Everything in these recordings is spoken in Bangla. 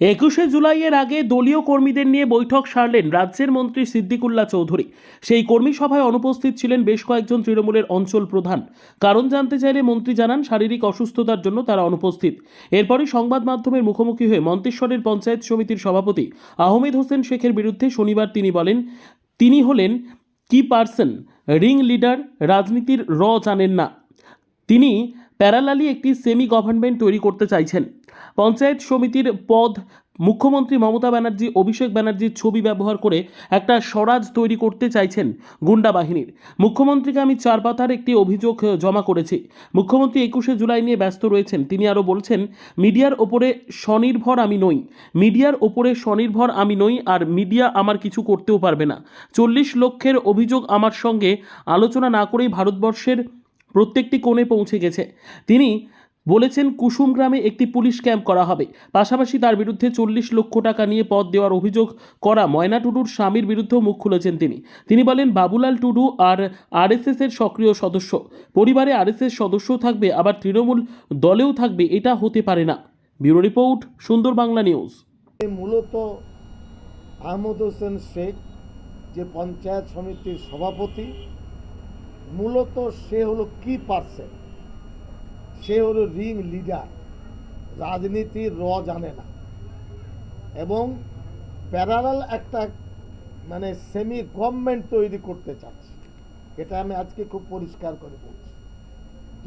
একুশে জুলাইয়ের আগে দলীয় কর্মীদের নিয়ে বৈঠক সারলেন রাজ্যের মন্ত্রী সিদ্দিকুল্লাহ চৌধুরী। সেই কর্মী সভায় অনুপস্থিত ছিলেন বেশ কয়েকজন তৃণমূলের অঞ্চল প্রধান। কারণ জানতে চাইলে মন্ত্রী জানান শারীরিক অসুস্থতার জন্য তারা অনুপস্থিত। এরপরই সংবাদ মাধ্যমের মুখোমুখি হয়ে মন্তেশ্বরের পঞ্চায়েত সমিতির সভাপতি আহমেদ হোসেন শেখের বিরুদ্ধে শনিবার তিনি বলেন, তিনি হলেন কি পার্সন, রিং লিডার, রাজনীতির জানেন না। তিনি প্যারালালি একটি সেমি গভর্নমেন্ট তৈরি করতে চাইছেন। পঞ্চায়েত সমিতির পদ মুখ্যমন্ত্রী মমতা ব্যানার্জি অভিষেক ব্যানার্জির ছবি ব্যবহার করে একটা স্বরাজ তৈরি করতে চাইছেন গুন্ডা বাহিনীর। মুখ্যমন্ত্রীকে আমি 4 পাতার একটি অভিযোগ জমা করেছি। মুখ্যমন্ত্রী 21শে জুলাই নিয়ে ব্যস্ত রয়েছেন। তিনি আরও বলছেন, মিডিয়ার ওপরে স্বনির্ভর আমি নই, আর মিডিয়া আমার কিছু করতেও পারবে না। 40 লক্ষের অভিযোগ আমার সঙ্গে আলোচনা না করেই ভারতবর্ষের প্রত্যেকটি কোণে পৌঁছে গেছে। তিনি বলেছেন কুসুম গ্রামে একটি পুলিশ ক্যাম্প করা হবে। পাশাপাশি তার বিরুদ্ধে 40 লক্ষ টাকা নিয়ে পদ দেওয়ার অভিযোগ করা ময়না টুডুর স্বামীর বিরুদ্ধেও মুখ খুলেছেন তিনি বলেন, বাবুলাল টুডু আর আরএসএস এর সক্রিয় সদস্য। পরিবারে আরএসএস সদস্য থাকবে, আবার তৃণমূল দলেও থাকবে, এটা হতে পারে না। ব্যুরো রিপোর্ট, সুন্দর বাংলা নিউজ। মূলত আহমদ হোসেন শেখ যে পঞ্চায়েত সমিতির সভাপতি, মূলত সে হলো কি পার্সন, সে হলো রিং লিডার, রাজনীতির জানে না এবং প্যারালাল একটা সেমি গভর্নমেন্ট তৈরি করতে চাচ্ছে। এটা আমি আজকে খুব পরিষ্কার করে বলছি।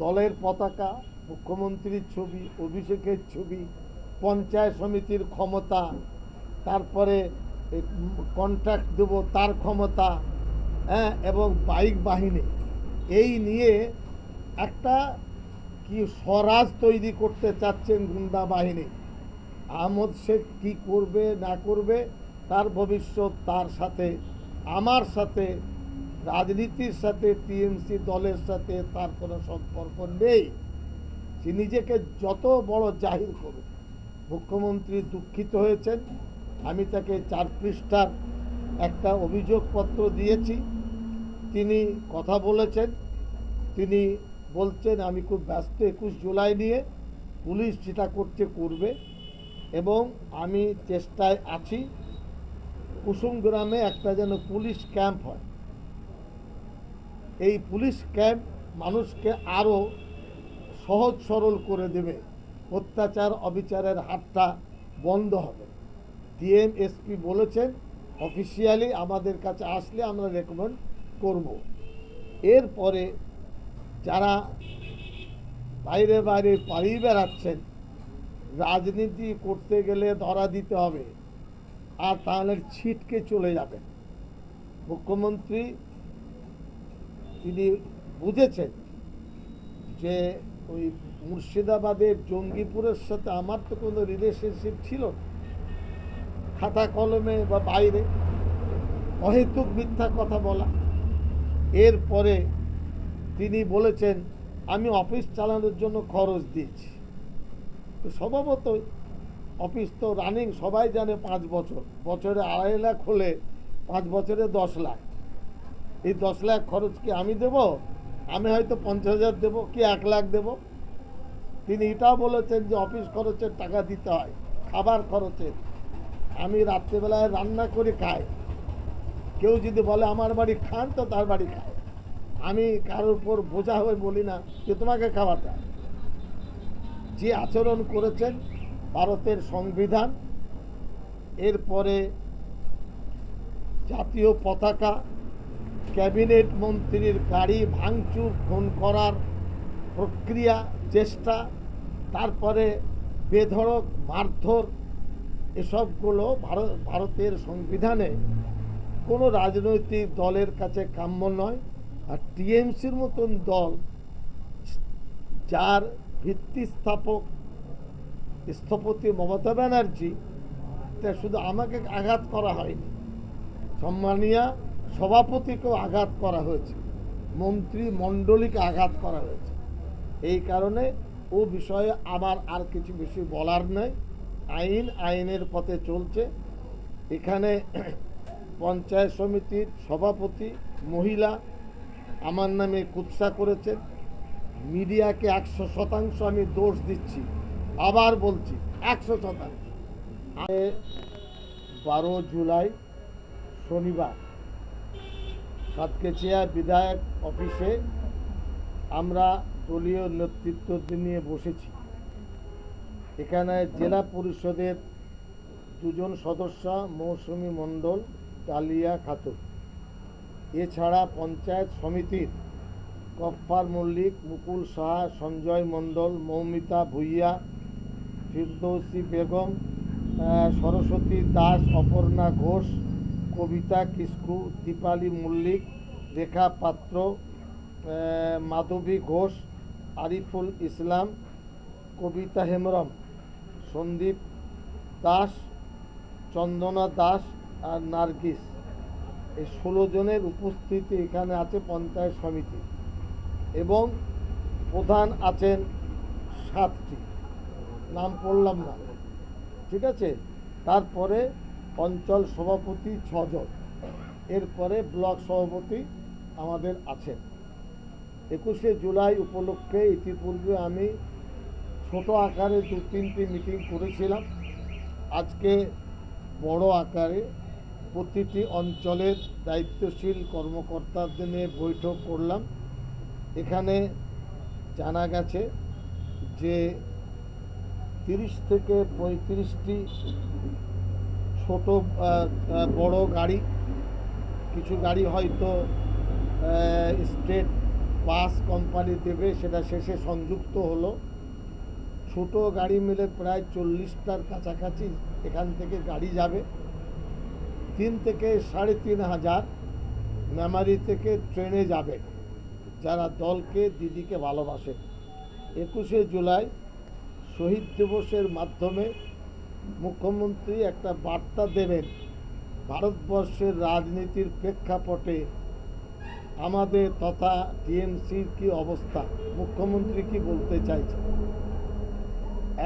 দলের পতাকা, মুখ্যমন্ত্রীর ছবি, অভিষেকের ছবি, পঞ্চায়েত সমিতির ক্ষমতা, তারপরে কন্ট্রাক্ট দেব তার ক্ষমতা, এবং বাইক বাহিনী, এই নিয়ে একটা কি স্বরাজ তৈরি করতে চাচ্ছেন গুন্ডা বাহিনী। আহমদ শেখ কি করবে না করবে তার ভবিষ্যৎ তার সাথে, আমার সাথে, রাজনীতির সাথে, টিএমসি দলের সাথে তার কোনো সম্পর্ক নেই। সে নিজেকে যত বড় জাহির করুক। মুখ্যমন্ত্রী দুঃখিত হয়েছেন। আমি তাকে 4 পৃষ্ঠার একটা অভিযোগপত্র দিয়েছি। তিনি কথা বলেছেন, তিনি বলছেন আমি খুব ব্যস্ত 21 জুলাই নিয়ে, পুলিশ যেটা করবে এবং আমি চেষ্টায় আছি কুসুম গ্রামে একটা যেন পুলিশ ক্যাম্প হয়। এই পুলিশ ক্যাম্প মানুষকে আরও সহজ সরল করে দেবে, অত্যাচার অবিচারের হাতটা বন্ধ হবে। ডিএম এসপি বলেছেন অফিসিয়ালি আমাদের কাছে আসলে আমরা রেকমেন্ড করব। এরপরে যারা বাইরে বাইরে পালিয়ে বেড়াচ্ছেন, রাজনীতি করতে গেলে ধরা দিতে হবে, আর তাহলে ছিটকে চলে যাবেন। মুখ্যমন্ত্রী তিনি বুঝেছেন যে ওই মুর্শিদাবাদের জঙ্গিপুরের সাথে আমার তো কোনো রিলেশনশিপ ছিল না, খাতা কলমে বা বাইরে অহেতুক মিথ্যা কথা বলা। এরপরে তিনি বলেছেন আমি অফিস চালানোর জন্য খরচ দিয়েছি। স্বভাবতই অফিস তো রানিং, সবাই জানে 5 বছর, বছরে 2.5 লাখ হলে 5 বছরে 10 লাখ। এই 10 লাখ খরচ কি আমি দেব? আমি হয়তো 50,000 দেবো, কি 1 লাখ দেব। তিনি এটাও বলেছেন যে অফিস খরচের টাকা দিতে হয়, খাবার খরচের। আমি রাত্রেবেলায় রান্না করে খাই, কেউ যদি বলে আমার বাড়ি খান তো তার বাড়ি খায়। আমি কারোর উপর বোঝা হয়ে বলি না যে তোমাকে খাওয়াতে হয়। যে আচরণ করেছেন ভারতের সংবিধান, এরপরে জাতীয় পতাকা, ক্যাবিনেট মন্ত্রীর গাড়ি ভাঙচুর, খুন করার প্রক্রিয়া, চেষ্টা, তারপরে বেধড়ক মারধর, এসবগুলো ভারতের সংবিধানে কোনো রাজনৈতিক দলের কাছে কাম্য নয়। আর টিএমসির মতন দল, যার ভিত্তি স্থপতি মমতা ব্যানার্জি, তা শুধু আমাকে আঘাত করা হয়নি, সম্মানীয় সভাপতিকেও আঘাত করা হয়েছে, মন্ত্রী মণ্ডলীকে আঘাত করা হয়েছে। এই কারণে ও বিষয়ে আমার আর কিছু বেশি বলার নেই। আইনের পথে চলছে। এখানে পঞ্চায়েত সমিতির সভাপতি মহিলা আমার নামে কুৎসা করেছেন। মিডিয়াকে 100% আমি দোষ দিচ্ছি, আবার বলছি 100%। 12 জুলাই শনিবার সাতকেচিয়া বিধায়ক অফিসে আমরা দলীয় নেতৃত্ব নিয়ে বসেছি। এখানে জেলা পরিষদের 2 জন সদস্য মৌসুমী মণ্ডল, কালিয়া খাতুন, এছাড়া পঞ্চায়েত সমিতির গফফার মল্লিক, মুকুল সাহা, সঞ্জয় মণ্ডল, মৌমিতা ভূঁইয়া, ফিরদৌসী বেগম, সরস্বতী দাস, অপর্ণা ঘোষ, কবিতা কিস্কু, দীপালি মল্লিক, রেখা পাত্র, মাধবী ঘোষ, আরিফুল ইসলাম, কবিতা হেমব্রম, সন্দীপ দাস, চন্দনা দাস আর নার্গিস, এই 16 জনের উপস্থিতি এখানে আছে পঞ্চায়েত সমিতি, এবং প্রধান আছেন 7টি, নাম পড়লাম না, ঠিক আছে। তারপরে অঞ্চল সভাপতি 6 জন, এরপরে ব্লক সভাপতি আমাদের আছেন। 21শে জুলাই উপলক্ষে ইতিপূর্বে আমি ছোট আকারে 2-3টি মিটিং করেছিলাম। আজকে বড় আকারে প্রতিটি অঞ্চলের দায়িত্বশীল কর্মকর্তাদের নিয়ে বৈঠক করলাম। এখানে জানা গেছে যে 30 থেকে 35টি ছোট বড় গাড়ি, কিছু গাড়ি হয়তো স্টেট বাস কোম্পানি দেবে, সেটা শেষে সংযুক্ত হলো। ছোট গাড়ি মিলে প্রায় 40টার কাছাকাছি এখান থেকে গাড়ি যাবে। 3 থেকে 3,500 মেমারি থেকে ট্রেনে যাবে, যারা দলকে দিদিকে ভালোবাসে। 21শে জুলাই শহীদ দিবসের মাধ্যমে মুখ্যমন্ত্রী একটা বার্তা দেবেন, ভারতবর্ষের রাজনীতির প্রেক্ষাপটে আমাদের তথা টিএমসির কি অবস্থা, মুখ্যমন্ত্রী কি বলতে চাইছে।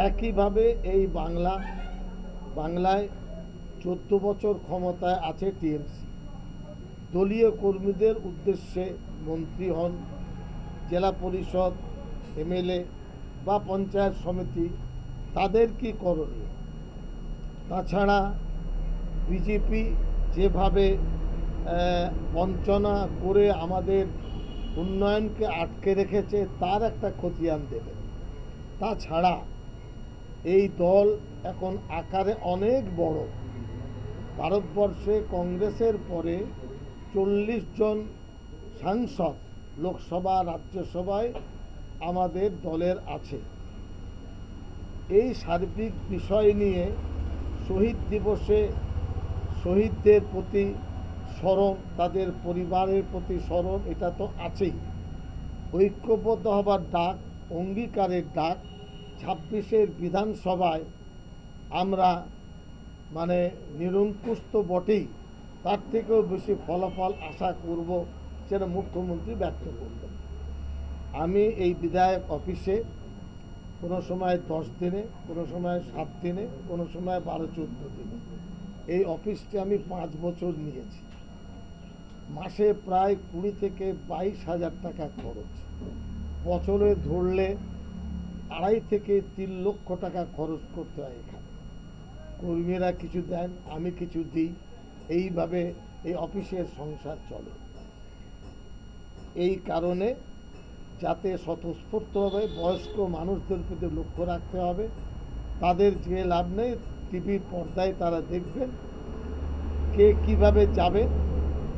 একইভাবে এই বাংলায় 14 বছর ক্ষমতায় আছে টিএমসি। দলীয় কর্মীদের উদ্দেশ্যে মন্ত্রী হন, জেলা পরিষদ, এমএলএ বা পঞ্চায়েত সমিতি, তাদের কি করণীয়। তাছাড়া বিজেপি যেভাবে বঞ্চনা করে আমাদের উন্নয়নকে আটকে রেখেছে, তার একটা খতিয়ান দেবে। তাছাড়া এই দল এখন আকারে অনেক বড়। ভারতবর্ষে কংগ্রেসের পরে 40 জন সাংসদ লোকসভা রাজ্যসভায় আমাদের দলের আছে। এই সার্বিক বিষয় নিয়ে শহীদ দিবসে শহীদদের প্রতি স্মরণ, তাদের পরিবারের প্রতি স্মরণ, এটা তো আছেই। ঐক্যবদ্ধ হবার ডাক, অঙ্গীকারের ডাক। 26-এর বিধানসভায় আমরা নিরঙ্কুশ তো বটেই, তার থেকেও বেশি ফলাফল আশা করব, সেটা মুখ্যমন্ত্রী ব্যক্ত করবেন। আমি এই বিধায়ক অফিসে কোনো সময় 10 দিনে, কোনো সময় 7 দিনে, কোনো সময় 12-14 দিনে, এই অফিসটি আমি 5 বছর নিয়েছি। মাসে প্রায় 20 থেকে 22,000 টাকা খরচ, বছরে ধরলে 2.5 থেকে 3 লক্ষ টাকা খরচ করতে হয়। এখানে কর্মীরা কিছু দেন, আমি কিছু দিই, এইভাবে এই অফিসের সংসার চলে। এই কারণে যাতে স্বতঃস্ফূর্তভাবে বয়স্ক মানুষদের প্রতি লক্ষ্য রাখতে হবে। তাদের যে লাভ নেই, টিভির পর্দায় তারা দেখবেন কে কিভাবে যাবে,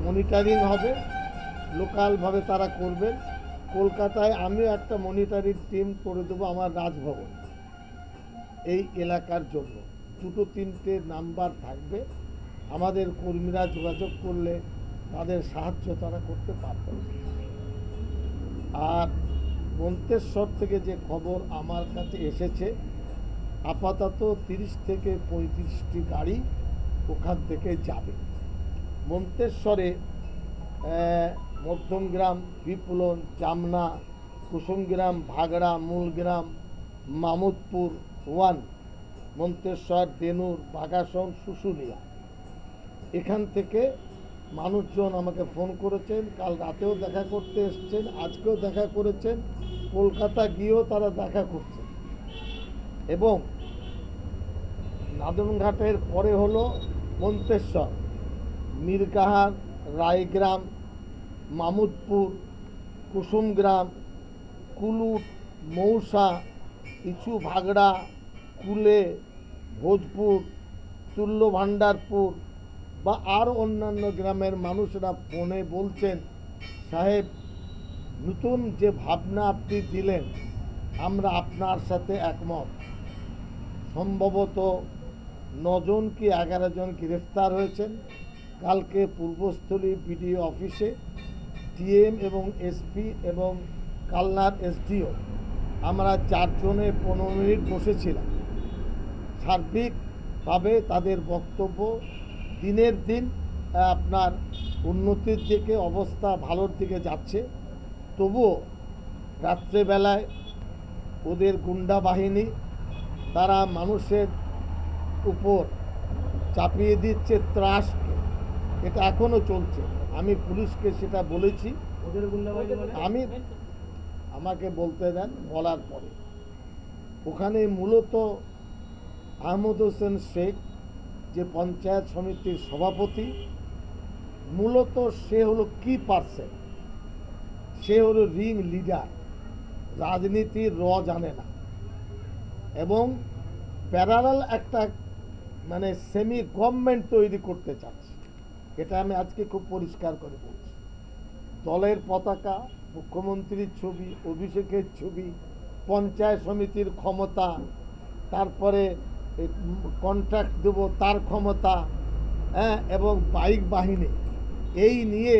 মনিটরিং হবে, লোকালভাবে তারা করবেন। কলকাতায় আমিও একটা মনিটরিং টিম করে দেবো আমার রাজভবন, এই এলাকার জন্য 2-3টে নাম্বার থাকবে। আমাদের কর্মীরা যোগাযোগ করলে তাদের সাহায্য তারা করতে পারবে। আর মন্তেশ্বর থেকে যে খবর আমার কাছে এসেছে, আপাতত 30 থেকে 35টি গাড়ি ওখান থেকে যাবে। মন্তেশ্বরে মধ্যমগ্রাম, বিপুলন, জামনা, কুসুমগ্রাম, ভাগড়া, মূলগ্রাম, মামুদপুর 1, মন্তেশ্বর, দেনুর, বাগাসন, শুশুনিয়া, এখান থেকে মানুষজন আমাকে ফোন করেছেন। কাল রাতেও দেখা করতে এসছেন, আজকেও দেখা করেছেন, কলকাতা গিয়েও তারা দেখা করছেন। এবং নাদনঘাটের পরে হলো মন্তেশ্বর, মিরকাহার, রায়গ্রাম, মামুদপুর, কুসুমগ্রাম, কুলুট, মৌসা, ইছু ভাগড়া, কুলে, ভোজপুর, তুল্য ভান্ডারপুর বা আরও অন্যান্য গ্রামের মানুষরা ফোনে বলছেন, সাহেব নতুন যে ভাবনা আপনি দিলেন আমরা আপনার সাথে একমত। সম্ভবত 9 জন কি 11 জন গ্রেফতার হয়েছেন। কালকে পূর্বস্থলী বিডিও অফিসে ডিএম এবং এসপি এবং কালনার এসডিও আমরা 4 জনে 15 মিনিট বসেছিলাম। সার্বিকভাবে তাদের বক্তব্য দিনের দিন আপনার উন্নতির দিকে, অবস্থা ভালোর দিকে যাচ্ছে। তবুও রাত্রেবেলায় ওদের গুন্ডা বাহিনী তারা মানুষের উপর চাপিয়ে দিচ্ছে ত্রাসকে, এটা এখনও চলছে। আমি পুলিশকে সেটা বলেছি। আমি আমাকে বলতে দেন, বলার পরে ওখানে মূলত আহমদ হোসেন শেখ যে পঞ্চায়েত সমিতির সভাপতি, মূলত সে হলো কি পার্সন, সে হলো রিং লিডার, রাজনীতির জানে না এবং প্যারালাল একটা মানে সেমি গভর্নমেন্ট তৈরি করতে চাচ্ছে। এটা আমি আজকে খুব পরিষ্কার করে বলছি। দলের পতাকা, মুখ্যমন্ত্রীর ছবি, অভিষেকের ছবি, পঞ্চায়েত সমিতির ক্ষমতা, তারপরে কন্ট্রাক্ট দেব তার ক্ষমতা, এবং বাইক বাহিনী, এই নিয়ে